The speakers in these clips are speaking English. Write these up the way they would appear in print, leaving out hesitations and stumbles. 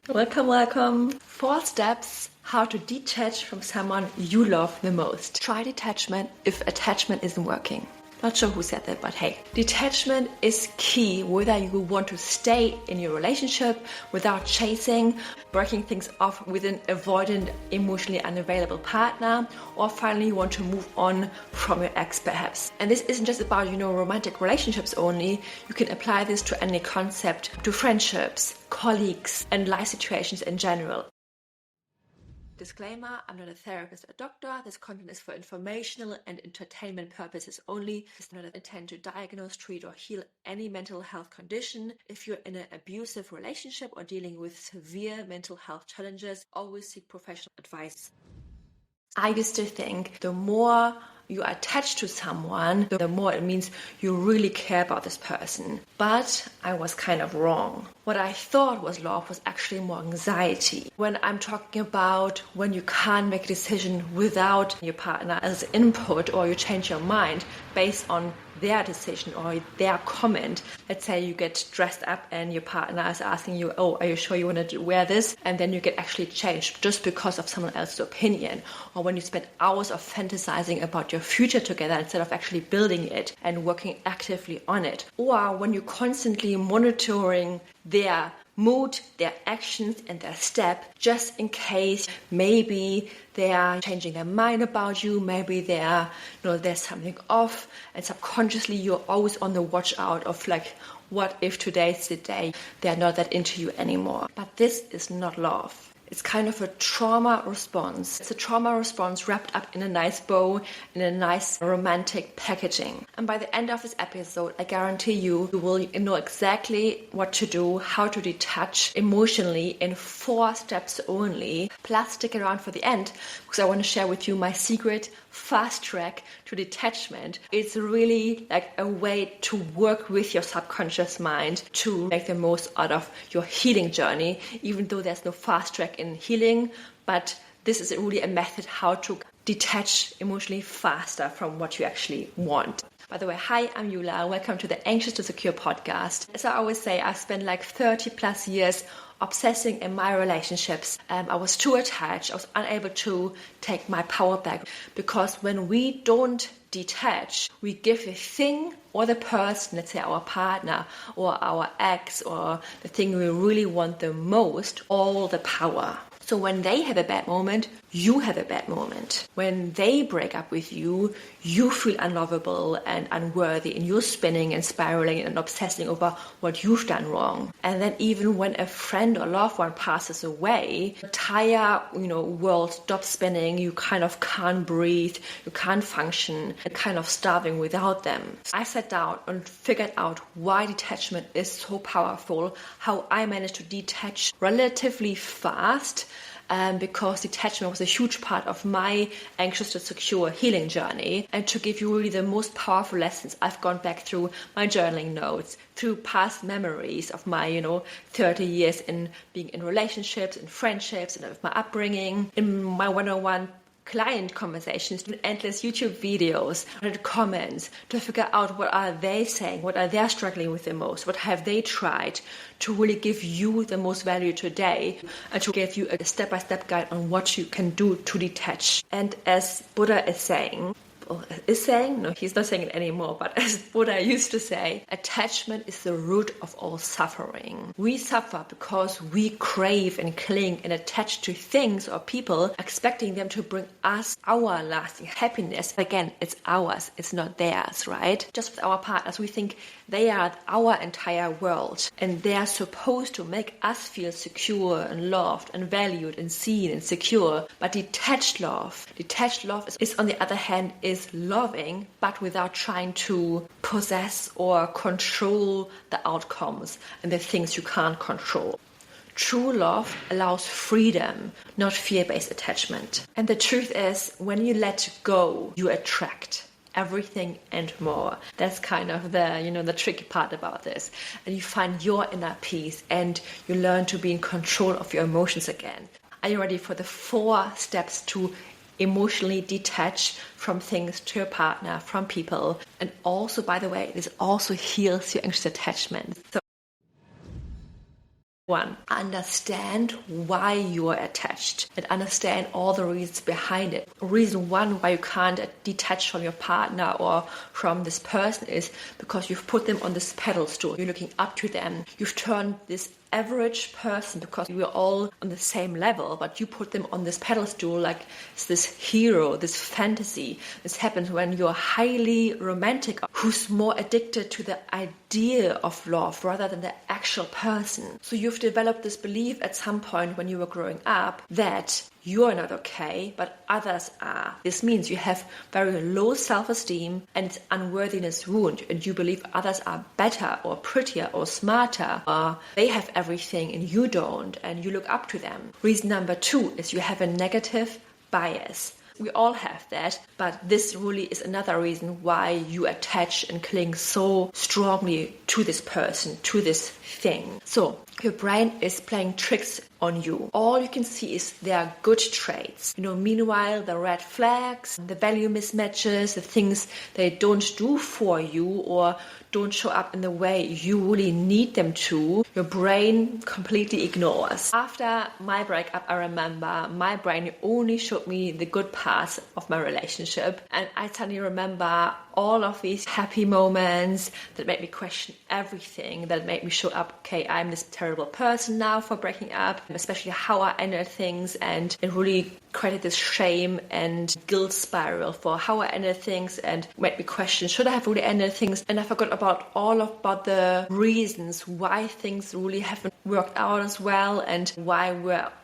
Welcome, welcome. 4 steps how to detach from someone you love the most. Try detachment if attachment isn't working. Not sure who said that, but hey, detachment is key whether you want to stay in your relationship without chasing, breaking things off with an avoidant, emotionally unavailable partner, or finally you want to move on from your ex perhaps. And this isn't just about, romantic relationships only. You can apply this to any concept, to friendships, colleagues, and life situations in general. Disclaimer, I'm not a therapist or doctor. This content is for informational and entertainment purposes only. It's not intended to diagnose, treat, or heal any mental health condition. If you're in an abusive relationship or dealing with severe mental health challenges, always seek professional advice. I used to think the more you are attached to someone, the more it means you really care about this person. But I was kind of wrong. What I thought was love was actually more anxiety. When I'm talking about when you can't make a decision without your partner as input, or you change your mind based on their decision or their comment. Let's say you get dressed up and your partner is asking you, oh, are you sure you want to wear this? And then you get actually changed just because of someone else's opinion. Or when you spend hours of fantasizing about your future together instead of actually building it and working actively on it. Or when you're constantly monitoring their mood, their actions, and their step, just in case maybe they are changing their mind about you, maybe they are, there's something off, and subconsciously you're always on the watch out of like, what if today's the day they're not that into you anymore? But this is not love. It's kind of a trauma response. It's a trauma response wrapped up in a nice bow, in a nice romantic packaging. And by the end of this episode, I guarantee you will know exactly what to do, how to detach emotionally in 4 steps only. Plus, stick around for the end because I want to share with you my secret fast track to detachment. It's really like a way to work with your subconscious mind to make the most out of your healing journey, even though there's no fast track in healing, but this is really a method how to detach emotionally faster from what you actually want. By the way, hi, I'm Yula. Welcome to the Anxious to Secure podcast. As I always say, I've spent like 30 plus years obsessing in my relationships. I was too attached. I was unable to take my power back because when we don't detach, we give the thing or the person, let's say our partner or our ex or the thing we really want the most, all the power. So when they have a bad moment, you have a bad moment. When they break up with you, you feel unlovable and unworthy and you're spinning and spiraling and obsessing over what you've done wrong. And then even when a friend or loved one passes away, the entire, world stops spinning, you kind of can't breathe, you can't function, and kind of starving without them. I sat down and figured out why detachment is so powerful, how I managed to detach relatively fast, because detachment was a huge part of my anxious to secure healing journey. And to give you really the most powerful lessons, I've gone back through my journaling notes, through past memories of my, 30 years in being in relationships, in friendships, and of my upbringing, in my one-on-one client conversations, endless YouTube videos, and comments to figure out what are they saying, what are they struggling with the most, what have they tried to really give you the most value today and to give you a step-by-step guide on what you can do to detach. And as Buddha is saying, no, he's not saying it anymore, but as Buddha used to say, attachment is the root of all suffering. We suffer because we crave and cling and attach to things or people, expecting them to bring us our lasting happiness. Again, it's ours, it's not theirs, right? Just with our partners, we think they are our entire world and they are supposed to make us feel secure and loved and valued and seen and secure. But detached love is on the other hand, is loving, but without trying to possess or control the outcomes and the things you can't control. True love allows freedom, not fear-based attachment. And the truth is, when you let go, you attract everything and more. That's kind of the tricky part about this. And you find your inner peace and you learn to be in control of your emotions again. Are you ready for the 4 steps to emotionally detach from things, to your partner, from people? And also, by the way, this also heals your anxious attachment. So 1, understand why you are attached and understand all the reasons behind it. Reason 1 why you can't detach from your partner or from this person is because you've put them on this pedestal. You're looking up to them. You've turned this average person, because we're all on the same level, but you put them on this pedestal like it's this hero, this fantasy. This happens when you're highly romantic, who's more addicted to the idea of love rather than the actual person. So you've developed this belief at some point when you were growing up that you're not okay, but others are. This means you have very low self-esteem and it's unworthiness wound, and you believe others are better or prettier or smarter, or they have everything and you don't, and you look up to them. Reason number 2 is you have a negative bias. We all have that, but this really is another reason why you attach and cling so strongly to this person, to this thing. So your brain is playing tricks on you. All you can see is their good traits. Meanwhile, the red flags, the value mismatches, the things they don't do for you or don't show up in the way you really need them to, your brain completely ignores. After my breakup, I remember my brain only showed me the good parts of my relationship, and I suddenly remember all of these happy moments that made me question everything, that made me show up, okay, I'm this terrible person now for breaking up, especially how I ended things, and it really created this shame and guilt spiral for how I ended things and made me question, should I have really ended things? And I forgot about about the reasons why things really haven't worked out as well, and why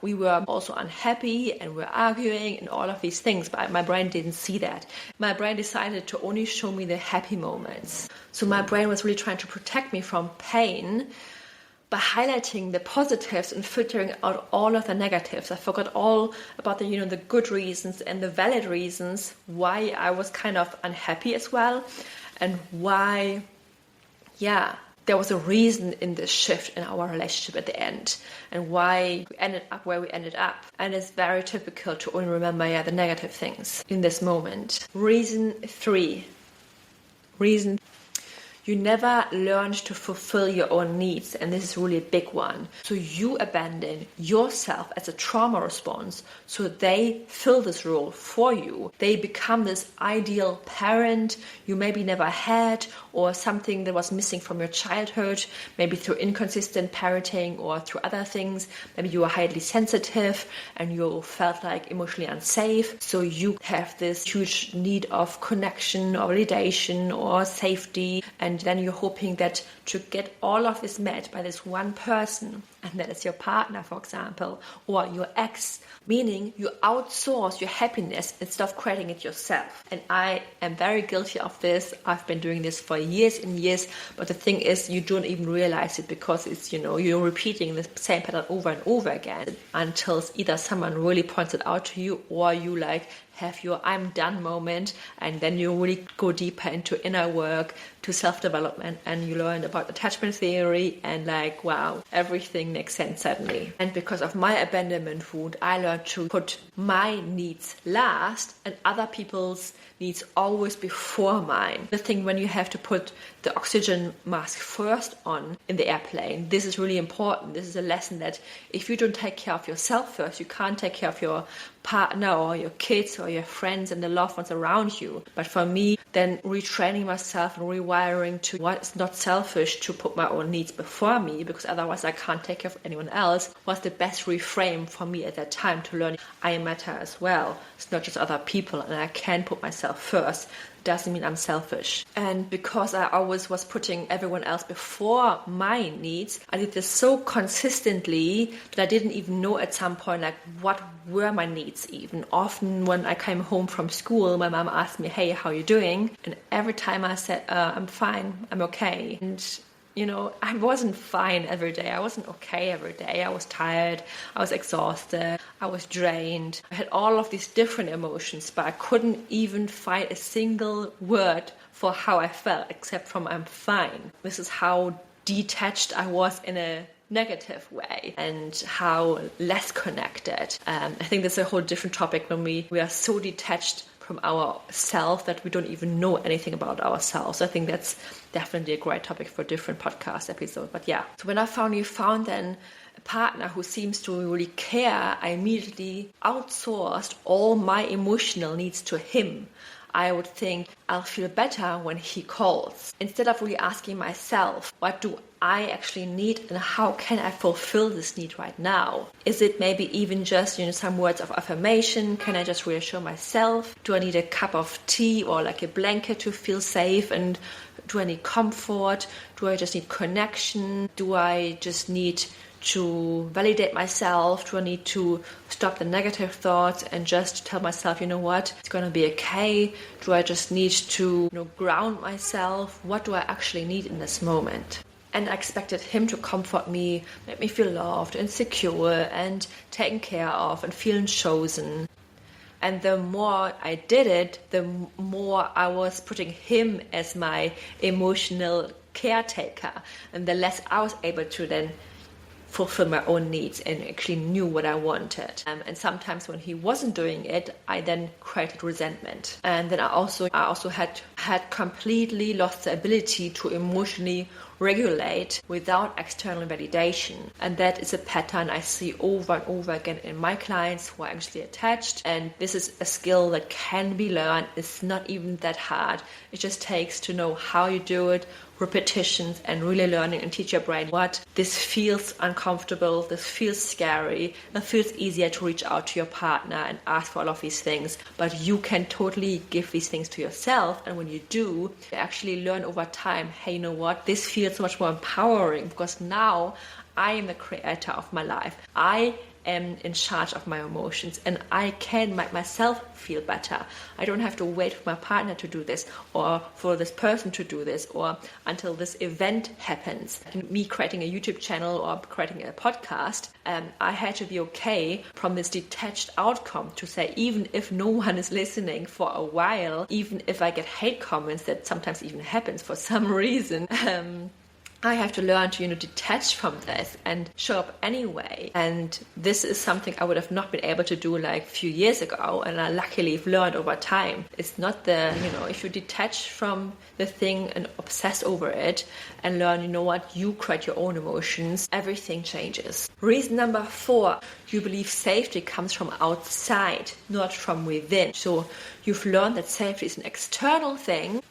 we were also unhappy and we're arguing and all of these things, but my brain didn't see that. My brain decided to only show me the happy moments. So my brain was really trying to protect me from pain by highlighting the positives and filtering out all of the negatives. I forgot all about the good reasons and the valid reasons why I was kind of unhappy as well, and why, there was a reason in this shift in our relationship at the end, and why we ended up where we ended up. And it's very typical to only remember the negative things in this moment. Reason 3. You never learned to fulfill your own needs, and this is really a big one. So you abandon yourself as a trauma response, so they fill this role for you. They become this ideal parent you maybe never had, or something that was missing from your childhood, maybe through inconsistent parenting or through other things. Maybe you were highly sensitive and you felt like emotionally unsafe, so you have this huge need of connection or validation or safety, and then you're hoping that to get all of this met by this one person, and that is your partner, for example, or your ex, meaning you outsource your happiness instead of creating it yourself. And I am very guilty of this. I've been doing this for years and years, but the thing is, you don't even realize it, because it's, you're repeating the same pattern over and over again until either someone really points it out to you, or you have your I'm done moment, and then you really go deeper into inner work, to self-development, and you learn about attachment theory, and wow, everything makes sense suddenly. And because of my abandonment wound, I learned to put my needs last and other people's needs always before mine. The thing when you have to put the oxygen mask first on in the airplane, this is really important. This is a lesson that if you don't take care of yourself first, you can't take care of your partner or your kids or your friends and the loved ones around you. But for me, then retraining myself and rewiring to what is not selfish, to put my own needs before me, because otherwise I can't take care of anyone else, was the best reframe for me at that time, to learn I matter as well. It's not just other people, and I can put myself first. Doesn't mean I'm selfish. And because I always was putting everyone else before my needs, I did this so consistently that I didn't even know at some point what were my needs even. Often when I came home from school, my mom asked me, hey, how are you doing? And every time I said, I'm fine, I'm okay. And I wasn't fine every day. I wasn't okay every day. I was tired. I was exhausted. I was drained. I had all of these different emotions, but I couldn't even find a single word for how I felt, except from I'm fine. This is how detached I was in a negative way, and how less connected. I think that's a whole different topic when we are so detached from ourselves that we don't even know anything about ourselves. I think that's definitely a great topic for a different podcast episode. But so when I finally found then a a partner who seems to really care, I immediately outsourced all my emotional needs to him. I would think I'll feel better when he calls. Instead of really asking myself, what do I actually need and how can I fulfill this need right now? Is it maybe even just, some words of affirmation? Can I just reassure myself? Do I need a cup of tea or like a blanket to feel safe? And do I need comfort? Do I just need connection? Do I just need to validate myself? Do I need to stop the negative thoughts and just tell myself, you know what, it's gonna be okay? Do I just need to ground myself? What do I actually need in this moment? And I expected him to comfort me, make me feel loved and secure and taken care of and feeling chosen. And the more I did it, the more I was putting him as my emotional caretaker, and the less I was able to then fulfill my own needs and actually knew what I wanted. And sometimes when he wasn't doing it, I then created resentment. And then I also had completely lost the ability to emotionally regulate without external validation. And that is a pattern I see over and over again in my clients who are anxiously attached. And this is a skill that can be learned. It's not even that hard. It just takes to know how you do it, repetitions, and really learning and teach your brain what this feels uncomfortable, this feels scary, it feels easier to reach out to your partner and ask for all of these things, but you can totally give these things to yourself. And when you do, you actually learn over time, hey, you know what, this feels so much more empowering because now I am the creator of my life. I am in charge of my emotions and I can make myself feel better. I don't have to wait for my partner to do this or for this person to do this or until this event happens. Me creating a YouTube channel or creating a podcast, I had to be okay from this detached outcome to say, even if no one is listening for a while, even if I get hate comments, that sometimes even happens for some reason, I have to learn to, detach from this and show up anyway. And this is something I would have not been able to do like a few years ago. And I luckily have learned over time. It's not if you detach from the thing and obsess over it and learn, you create your own emotions, everything changes. Reason number 4, you believe safety comes from outside, not from within. So you've learned that safety is an external thing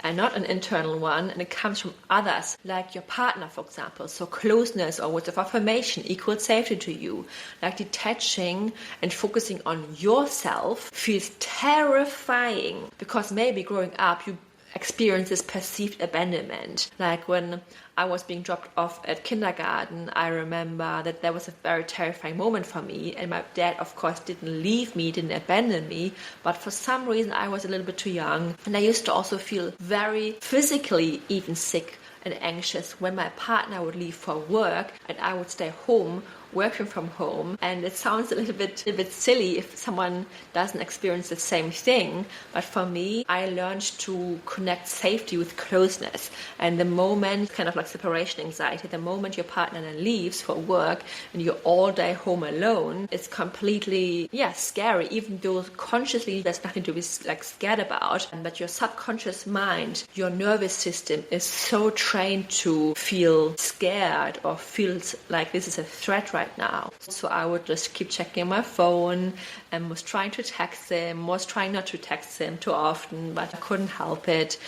and not an internal one, and it comes from others, like your partner, for example. So closeness or words of affirmation equals safety to you. Like detaching and focusing on yourself feels terrifying because maybe growing up you experience this perceived abandonment. Like when I was being dropped off at kindergarten, I remember that was a very terrifying moment for me, and my dad of course didn't leave me, didn't abandon me, but for some reason I was a little bit too young, and I used to also feel very physically even sick and anxious when my partner would leave for work and I would stay home working from home. And it sounds a little bit silly if someone doesn't experience the same thing, but for me, I learned to connect safety with closeness. And the moment, kind of like separation anxiety, the moment your partner then leaves for work and you're all day home alone, it's completely scary, even though consciously there's nothing to be like scared about. But your subconscious mind, your nervous system is so trained to feel scared or feels like this is a threat right now. So I would just keep checking my phone and was trying to text him, was trying not to text him too often, but I couldn't help it.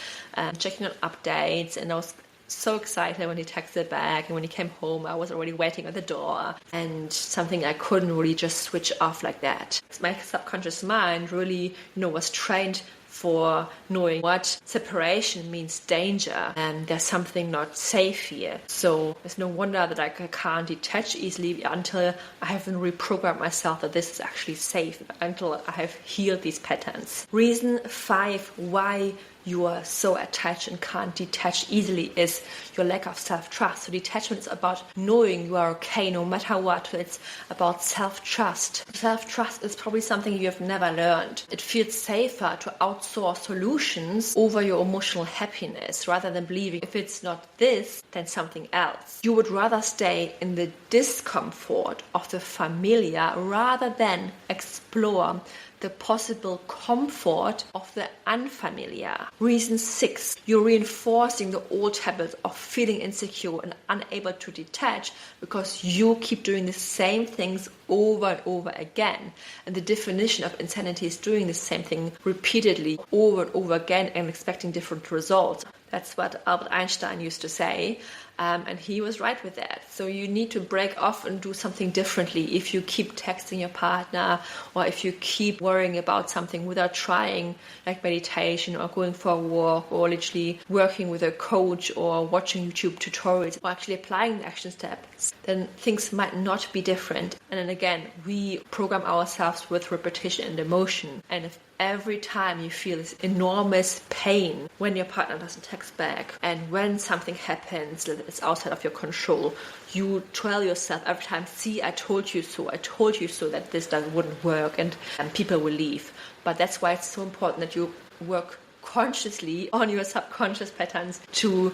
Checking on updates, and I was so excited when he texted back, and when he came home I was already waiting at the door, and something I couldn't really just switch off like that. My subconscious mind really was trained for knowing what separation means danger and there's something not safe here. So it's no wonder that I can't detach easily until I haven't reprogrammed myself that this is actually safe, until I have healed these patterns. Reason 5 why you are so attached and can't detach easily is your lack of self-trust. So detachment is about knowing you are okay no matter what. It's about self-trust. Self-trust is probably something you have never learned. It feels safer to outsource solutions over your emotional happiness rather than believing if it's not this, then something else. You would rather stay in the discomfort of the familiar rather than explore the possible comfort of the unfamiliar. Reason 6, you're reinforcing the old habits of feeling insecure and unable to detach because you keep doing the same things over and over again. And the definition of insanity is doing the same thing repeatedly over and over again and expecting different results. That's what Albert Einstein used to say. And he was right with that. So you need to break off and do something differently. If you keep texting your partner, or if you keep worrying about something without trying, like meditation or going for a walk, or literally working with a coach or watching YouTube tutorials, or actually applying the action steps, then things might not be different. And then again, we program ourselves with repetition and emotion. And if every time you feel this enormous pain when your partner doesn't text back, and when something happens that is outside of your control, you tell yourself every time, see, I told you so that this wouldn't work, and people will leave. But that's why it's so important that you work consciously on your subconscious patterns to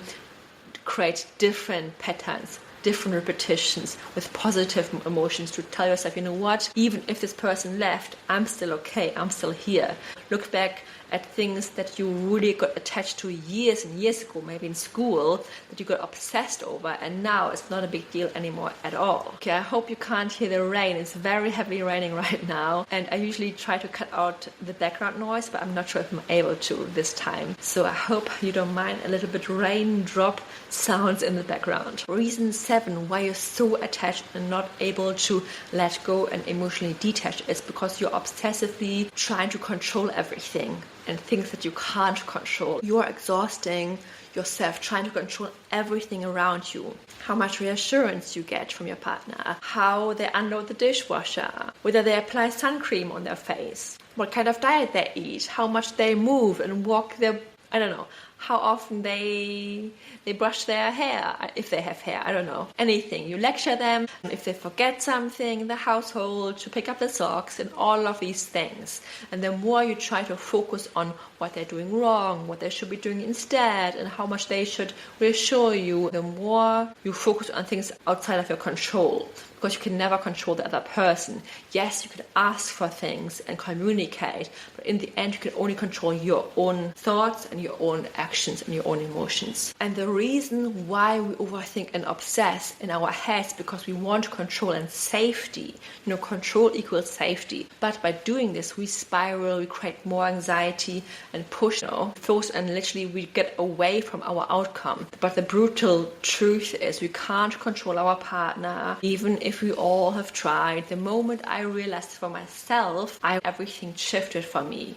create different patterns, different repetitions with positive emotions, to tell yourself, you know what, even if this person left, I'm still okay, I'm still here. Look back at things that you really got attached to years and years ago, maybe in school, that you got obsessed over, and now it's not a big deal anymore at all. Okay, I hope you can't hear the rain. It's very heavily raining right now, and I usually try to cut out the background noise, but I'm not sure if I'm able to this time. So I hope you don't mind a little bit raindrop sounds in the background. Reason 7 why you're so attached and not able to let go and emotionally detach is because you're obsessively trying to control everything and things that you can't control. You're exhausting yourself trying to control everything around you. How much reassurance you get from your partner, how they unload the dishwasher, whether they apply sun cream on their face, what kind of diet they eat, how much they move and walk their, I don't know, how often they brush their hair, if they have hair, I don't know. Anything. You lecture them if they forget something in the household, to pick up the socks and all of these things. And the more you try to focus on what they're doing wrong, what they should be doing instead, and how much they should reassure you, the more you focus on things outside of your control. Because you can never control the other person. Yes, you can ask for things and communicate, but in the end you can only control your own thoughts and your own actions and your own emotions. And the reason why we overthink and obsess in our heads, because we want control and safety. You know, control equals safety. But by doing this, we spiral, we create more anxiety and push, force, and literally we get away from our outcome. But the brutal truth is we can't control our partner, even if we all have tried. The moment I realized for myself, everything shifted for me.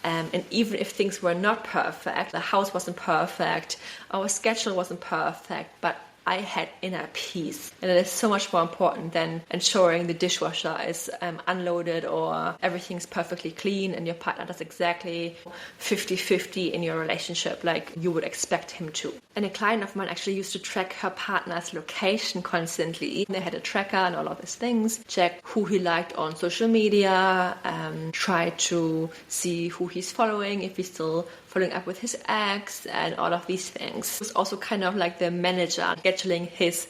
And even if things were not perfect, the house wasn't perfect, our schedule wasn't perfect, but I had inner peace. And it is so much more important than ensuring the dishwasher is unloaded or everything's perfectly clean and your partner does exactly 50-50 in your relationship like you would expect him to. And a client of mine actually used to track her partner's location constantly. They had a tracker and all of these things, check who he liked on social media, try to see who he's following, if he's still following up with his ex, and all of these things. It was also kind of like the manager, scheduling his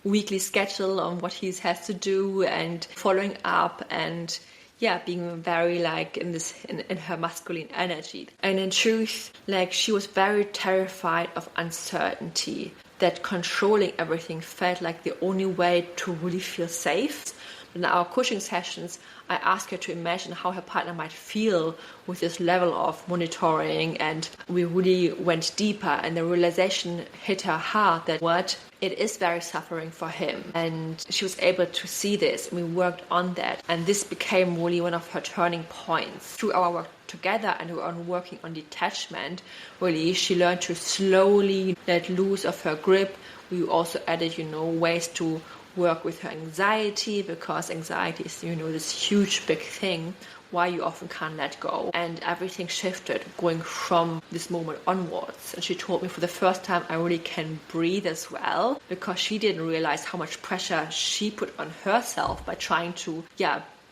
weekly schedule on what he has to do and following up, and being very like in her masculine energy. And in truth, like, she was very terrified of uncertainty, that controlling everything felt like the only way to really feel safe. In our coaching sessions, I asked her to imagine how her partner might feel with this level of monitoring, and we really went deeper, and the realization hit her hard that it is very suffering for him, and she was able to see this, and we worked on that, and this became really one of her turning points. Through our work together and on working on detachment, really she learned to slowly let loose of her grip. We also added, ways to work with her anxiety, because anxiety is, this huge big thing why you often can't let go. And everything shifted going from this moment onwards. And she told me, for the first time, I really can breathe as well, because she didn't realize how much pressure she put on herself by trying to,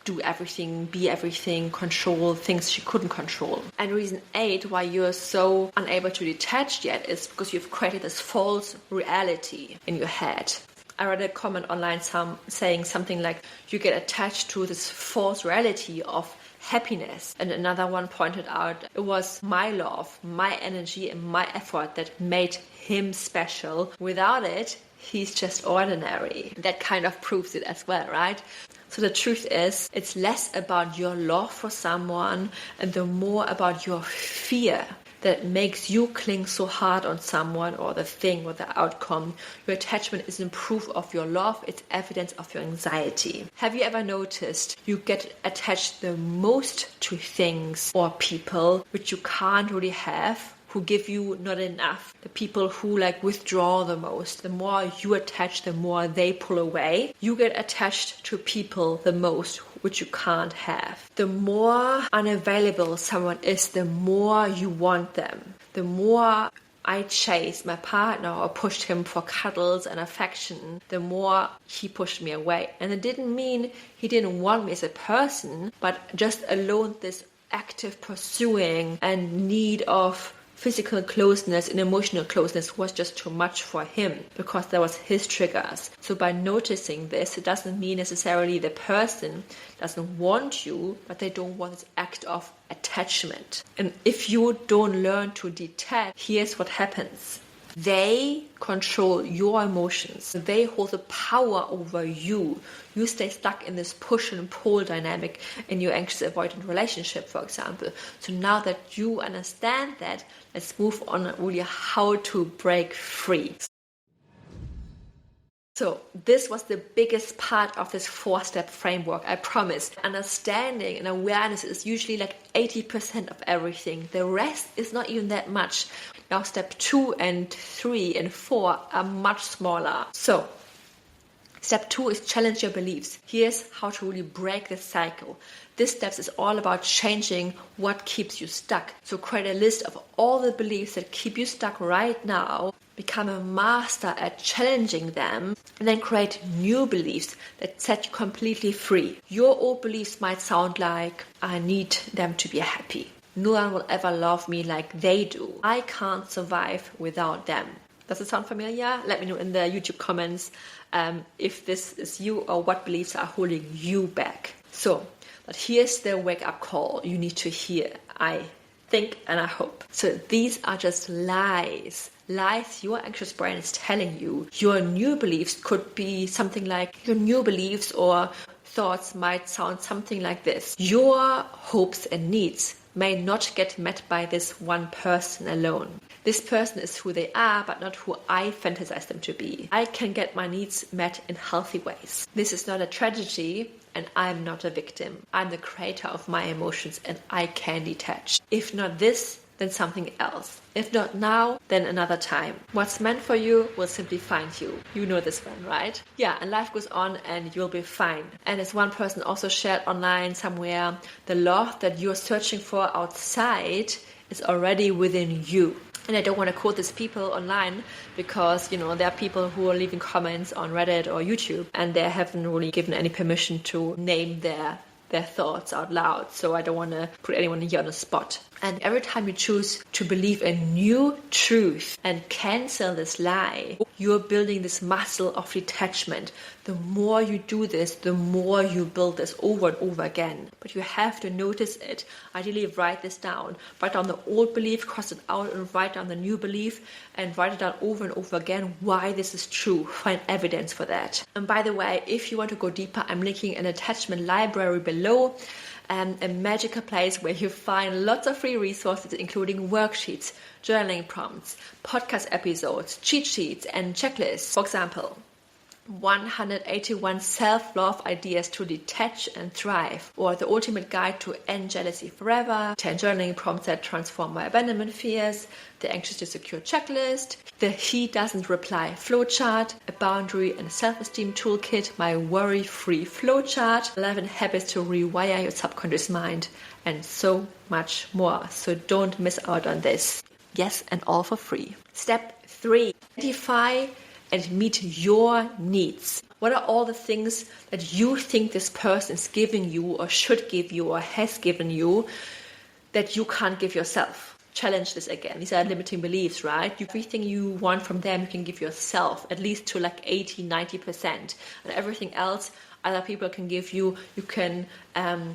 do everything, be everything, control things she couldn't control. And reason 8 why you're so unable to detach yet is because you've created this false reality in your head. I read a comment online saying something like, you get attached to this false reality of happiness. And another one pointed out it was my love, my energy, and my effort that made him special. Without it, he's just ordinary. That kind of proves it as well, right? So the truth is, it's less about your love for someone and the more about your fear that makes you cling so hard on someone or the thing or the outcome. Your attachment isn't proof of your love, it's evidence of your anxiety. Have you ever noticed you get attached the most to things or people which you can't really have, who give you not enough? The people who withdraw the most, the more you attach, the more they pull away. You get attached to people the most, which you can't have. The more unavailable someone is, the more you want them. The more I chased my partner or pushed him for cuddles and affection, the more he pushed me away. And it didn't mean he didn't want me as a person, but just alone this active pursuing and need of physical closeness and emotional closeness was just too much for him because that was his triggers. So by noticing this, it doesn't mean necessarily the person doesn't want you, but they don't want this act of attachment. And if you don't learn to detach, here's what happens. They control your emotions. They hold the power over you. You stay stuck in this push and pull dynamic in your anxious avoidant relationship, for example. So now that you understand that, let's move on really how to break free. So this was the biggest part of this 4-step framework, I promise. Understanding and awareness is usually 80% of everything. The rest is not even that much. Now step 2 and 3 and 4 are much smaller. So step 2 is challenge your beliefs. Here's how to really break the cycle. This step is all about changing what keeps you stuck. So create a list of all the beliefs that keep you stuck right now. Become a master at challenging them, and then create new beliefs that set you completely free. Your old beliefs might sound like, I need them to be happy. No one will ever love me like they do. I can't survive without them. Does it sound familiar? Let me know in the YouTube comments if this is you or what beliefs are holding you back. So, but here's the wake-up call you need to hear, I think and I hope. So these are just lies. Lies your anxious brain is telling you. Your new beliefs could be something like, your new beliefs or thoughts might sound something like this. Your hopes and needs may not get met by this one person alone. This person is who they are, but not who I fantasize them to be. I can get my needs met in healthy ways. This is not a tragedy, and I'm not a victim. I'm the creator of my emotions, and I can detach. If not this, then something else. If not now, then another time. What's meant for you will simply find you. You know this one, right? Yeah, and life goes on and you'll be fine. And as one person also shared online somewhere, the love that you're searching for outside is already within you. And I don't want to quote these people online because, there are people who are leaving comments on Reddit or YouTube and they haven't really given any permission to name their thoughts out loud. So I don't want to put anyone here on the spot. And every time you choose to believe a new truth and cancel this lie, you're building this muscle of detachment. The more you do this, the more you build this over and over again. But you have to notice it. Ideally, write this down. Write down the old belief, cross it out, and write down the new belief, and write it down over and over again why this is true. Find evidence for that. And by the way, if you want to go deeper, I'm linking an attachment library below. A magical place where you find lots of free resources, including worksheets, journaling prompts, podcast episodes, cheat sheets, and checklists. For example, 181 self-love ideas to detach and thrive, or the ultimate guide to end jealousy forever, 10 journaling prompts that transform my abandonment fears, the anxious to secure checklist, the he doesn't reply flowchart, a boundary and self-esteem toolkit, my worry-free flowchart, 11 habits to rewire your subconscious mind, and so much more. So don't miss out on this. Yes, and all for free. Step 3, identify and meet your needs. What are all the things that you think this person is giving you or should give you or has given you that you can't give yourself? Challenge this again. These are limiting beliefs, right? Everything you want from them, you can give yourself, at least to 80, 90%. And everything else, other people can give you. You can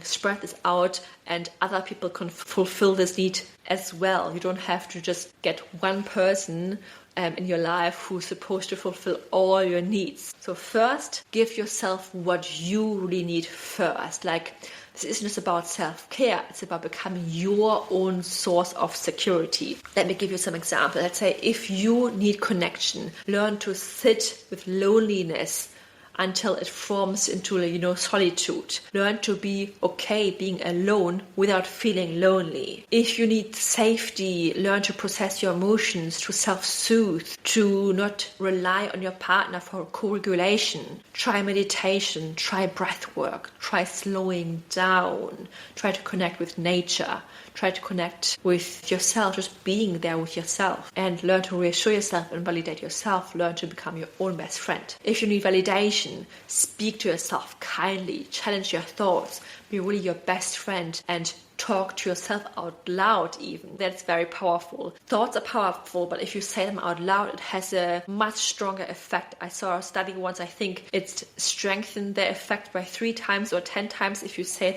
spread this out, and other people can fulfill this need as well. You don't have to just get one person in your life who's supposed to fulfill all your needs. So first, give yourself what you really need first. Like, this isn't just about self-care, it's about becoming your own source of security. Let me give you some examples. Let's say if you need connection, learn to sit with loneliness until it forms into, solitude. Learn to be okay being alone without feeling lonely. If you need safety, learn to process your emotions, to self-soothe, to not rely on your partner for co-regulation. Try meditation, try breath work, try slowing down, try to connect with nature, try to connect with yourself, just being there with yourself, and learn to reassure yourself and validate yourself. Learn to become your own best friend. If you need validation, speak to yourself kindly, challenge your thoughts, be really your best friend, and talk to yourself out loud even. That's very powerful. Thoughts are powerful, but if you say them out loud, it has a much stronger effect. I saw a study once, I think it strengthened the effect by 3 times or 10 times if you say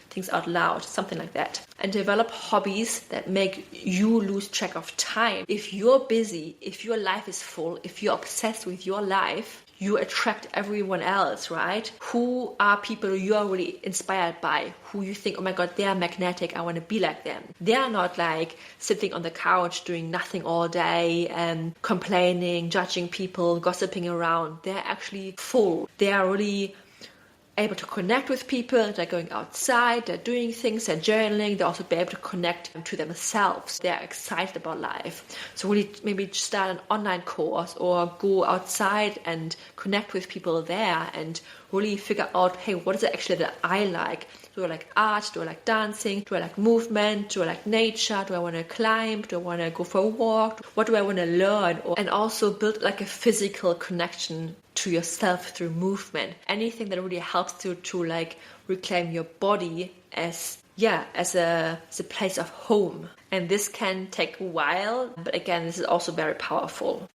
things out loud, something like that. And develop hobbies that make you lose track of time. If you're busy, if your life is full, if you're obsessed with your life, you attract everyone else, right? Who are people you are really inspired by? Who you think, oh my God, they are magnetic, I want to be like them. They are not like sitting on the couch doing nothing all day and complaining, judging people, gossiping around. They're actually full. They are really able to connect with people. They're going outside, they're doing things, they're journaling. They're also be able to connect to themselves. They're excited about life. So really maybe start an online course or go outside and connect with people there and really figure out, hey, what is it actually that I like? Do I like art? Do I like dancing? Do I like movement? Do I like nature? Do I want to climb? Do I want to go for a walk? What do I want to learn? And also build like a physical connection to yourself through movement. Anything that really helps you to like reclaim your body as a place of home. And this can take a while, but again, this is also very powerful.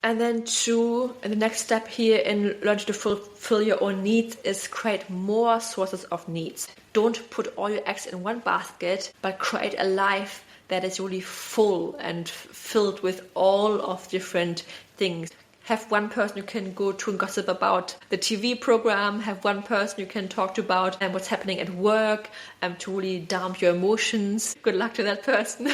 And then the next step here in learning to fulfill your own needs is create more sources of needs. Don't put all your eggs in one basket, but create a life that is really full and filled with all of different things. Have one person you can go to and gossip about the TV program. Have one person you can talk to about what's happening at work, to really dump your emotions. Good luck to that person.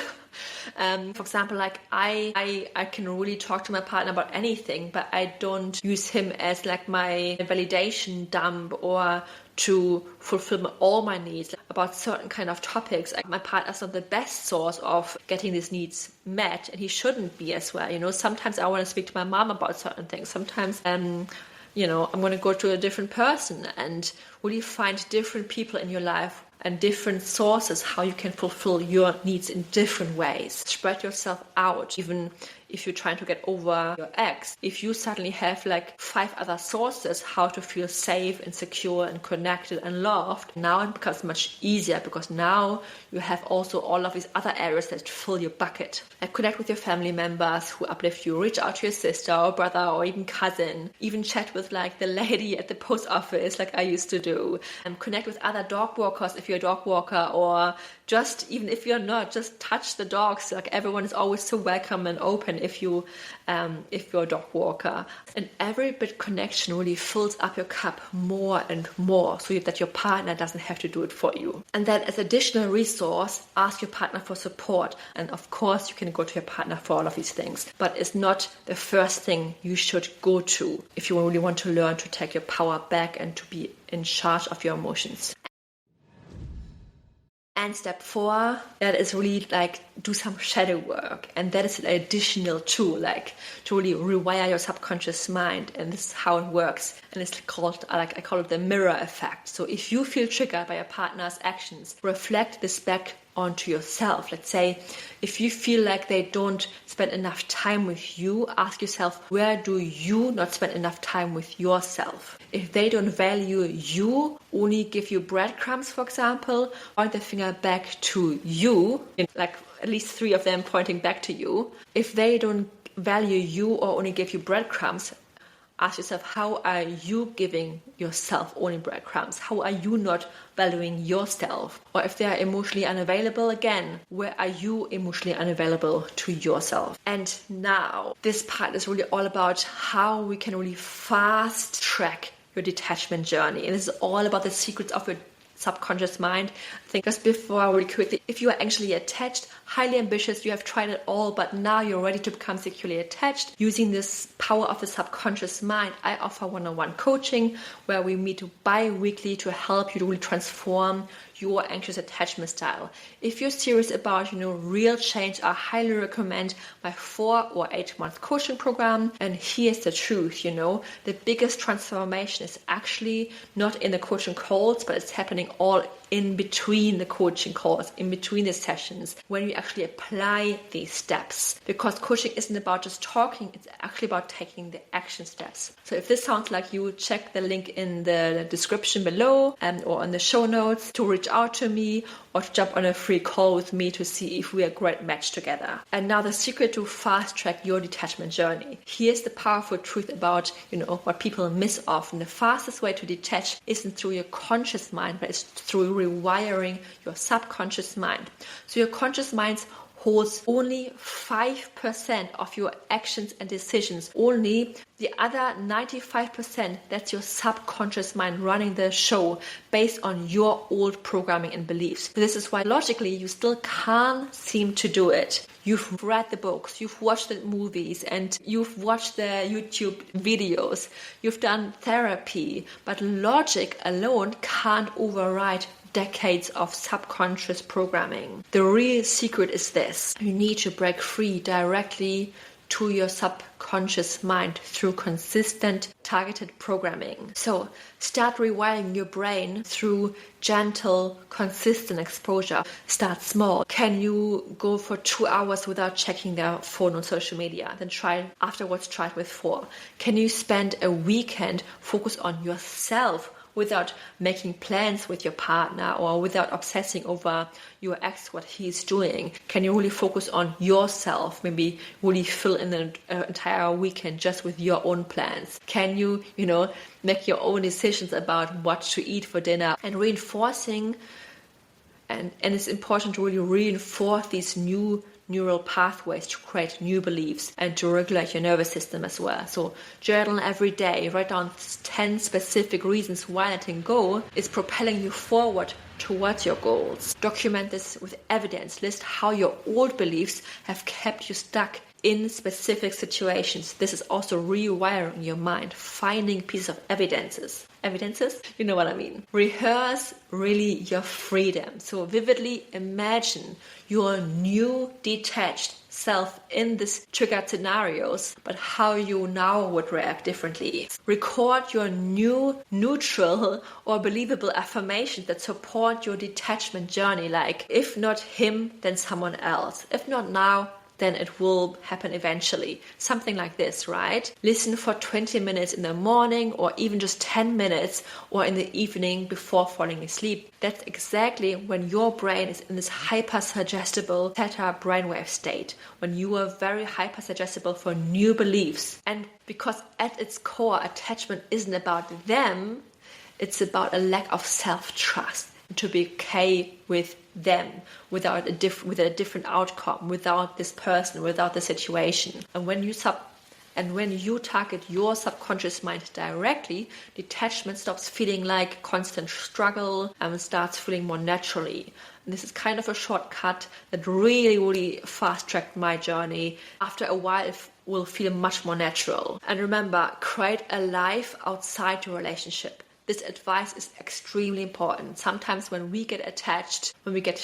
For example, like I can really talk to my partner about anything, but I don't use him as like my validation dump or to fulfill all my needs about certain kind of topics. Like my partner's not the best source of getting these needs met, and he shouldn't be as well. Sometimes I want to speak to my mom about certain things. Sometimes I'm going to go to a different person, and really find different people in your life and different sources how you can fulfill your needs in different ways. Spread yourself out, even if you're trying to get over your ex. If you suddenly have like 5 other sources how to feel safe and secure and connected and loved, now it becomes much easier because now you have also all of these other areas that fill your bucket. Like connect with your family members who uplift you, reach out to your sister or brother or even cousin, even chat with like the lady at the post office like I used to do, and connect with other dog walkers if you're a dog walker, or just even if you're not, just touch the dogs. Like everyone is always so welcome and open if you're a dog walker. And every bit connection really fills up your cup more and more, so that your partner doesn't have to do it for you. And then as additional resource, ask your partner for support. And of course you can go to your partner for all of these things, but it's not the first thing you should go to if you really want to learn to take your power back and to be in charge of your emotions. And step 4, that is really like do some shadow work. And that is an additional tool, like to really rewire your subconscious mind. And this is how it works. And it's called, I call it the mirror effect. So if you feel triggered by your partner's actions, reflect this back onto yourself. Let's say if you feel like they don't spend enough time with you, ask yourself, where do you not spend enough time with yourself? If they don't value you, only give you breadcrumbs, for example, point the finger back to you, like at least 3 of them pointing back to you. If they don't value you or only give you breadcrumbs, ask yourself, how are you giving yourself only breadcrumbs? How are you not valuing yourself? Or if they are emotionally unavailable, again, where are you emotionally unavailable to yourself? And now this part is really all about how we can really fast track your detachment journey. And this is all about the secrets of your subconscious mind. I think just before, really quickly, if you are anxiously attached, highly ambitious, you have tried it all, but now you're ready to become securely attached, using this power of the subconscious mind, I offer one-on-one coaching where we meet bi-weekly to help you to really transform your anxious attachment style. If you're serious about, real change, I highly recommend my 4 or 8 month coaching program. And here's the truth, the biggest transformation is actually not in the coaching calls, but it's happening all in between the coaching calls, in between the sessions, when you actually apply these steps. Because coaching isn't about just talking, it's actually about taking the action steps. So if this sounds like you, check the link in the description below or on the show notes to reach out to me or to jump on a free call with me to see if we are a great match together. And now the secret to fast track your detachment journey. Here's the powerful truth about, what people miss often. The fastest way to detach isn't through your conscious mind, but it's through rewiring your subconscious mind. So your conscious mind holds only 5% of your actions and decisions. Only the other 95%, that's your subconscious mind running the show based on your old programming and beliefs. This is why logically you still can't seem to do it. You've read the books, you've watched the movies, and you've watched the YouTube videos, you've done therapy, but logic alone can't override decades of subconscious programming. The real secret is this: you need to break free directly to your subconscious mind through consistent, targeted programming. So start rewiring your brain through gentle, consistent exposure. Start small. Can you go for 2 hours without checking their phone on social media? Then try it with 4. Can you spend a weekend focus on yourself without making plans with your partner or without obsessing over your ex, what he's doing? Can you really focus on yourself? Maybe really fill in an entire weekend just with your own plans. Can you, make your own decisions about what to eat for dinner? And reinforcing, and it's important to really reinforce these new neural pathways to create new beliefs and to regulate your nervous system as well. So journal every day, write down 10 specific reasons why letting go is propelling you forward towards your goals. Document this with evidence. List how your old beliefs have kept you stuck in specific situations. This is also rewiring your mind, finding pieces of evidences. You know what I mean. Rehearse really your freedom. So vividly imagine your new detached self in these triggered scenarios, but how you now would react differently. Record your new neutral or believable affirmations that support your detachment journey, like, if not him, then someone else. If not now, then it will happen eventually. Something like this, right? Listen for 20 minutes in the morning, or even just 10 minutes, or in the evening before falling asleep. That's exactly when your brain is in this hyper-suggestible theta brainwave state, when you are very hyper-suggestible for new beliefs. And because at its core, attachment isn't about them, it's about a lack of self-trust, to be okay with them without with a different outcome, without this person, without the situation. And when you target your subconscious mind directly, detachment stops feeling like constant struggle and starts feeling more naturally. And this is kind of a shortcut that really fast-tracked my journey. After a while, it will feel much more natural. And remember, create a life outside your relationship. This advice is extremely important. Sometimes when we get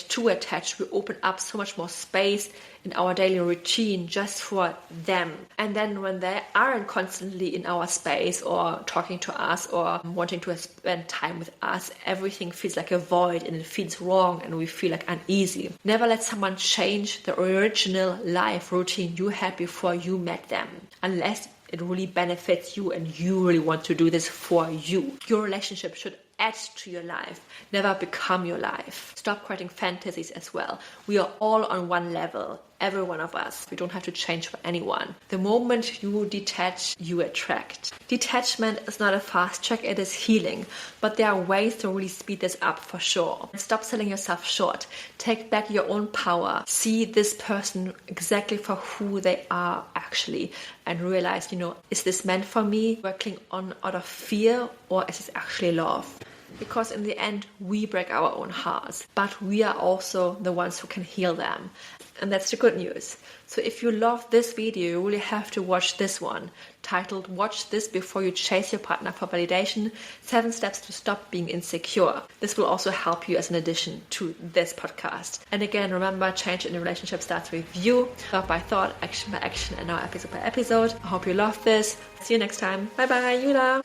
too attached, we open up so much more space in our daily routine just for them. And then when they aren't constantly in our space or talking to us or wanting to spend time with us, everything feels like a void and it feels wrong and we feel like uneasy. Never let someone change the original life routine you had before you met them, unless it really benefits you and you really want to do this for you. Your relationship should add to your life, never become your life. Stop creating fantasies as well. We are all on one level. every one of us. We don't have to change for anyone. The moment you detach, you attract. Detachment is not a fast track, it is healing. But there are ways to really speed this up for sure. Stop selling yourself short. Take back your own power. See this person exactly for who they are actually. And realize, is this meant for me? Working on out of fear, or is this actually love? Because in the end, we break our own hearts, but we are also the ones who can heal them. And that's the good news. So if you love this video, you really have to watch this one, titled "Watch This Before You Chase Your Partner for Validation, 7 Steps to Stop Being Insecure." This will also help you as an addition to this podcast. And again, remember, change in a relationship starts with you, thought by thought, action by action, and now episode by episode. I hope you love this. See you next time. Bye bye, Yula.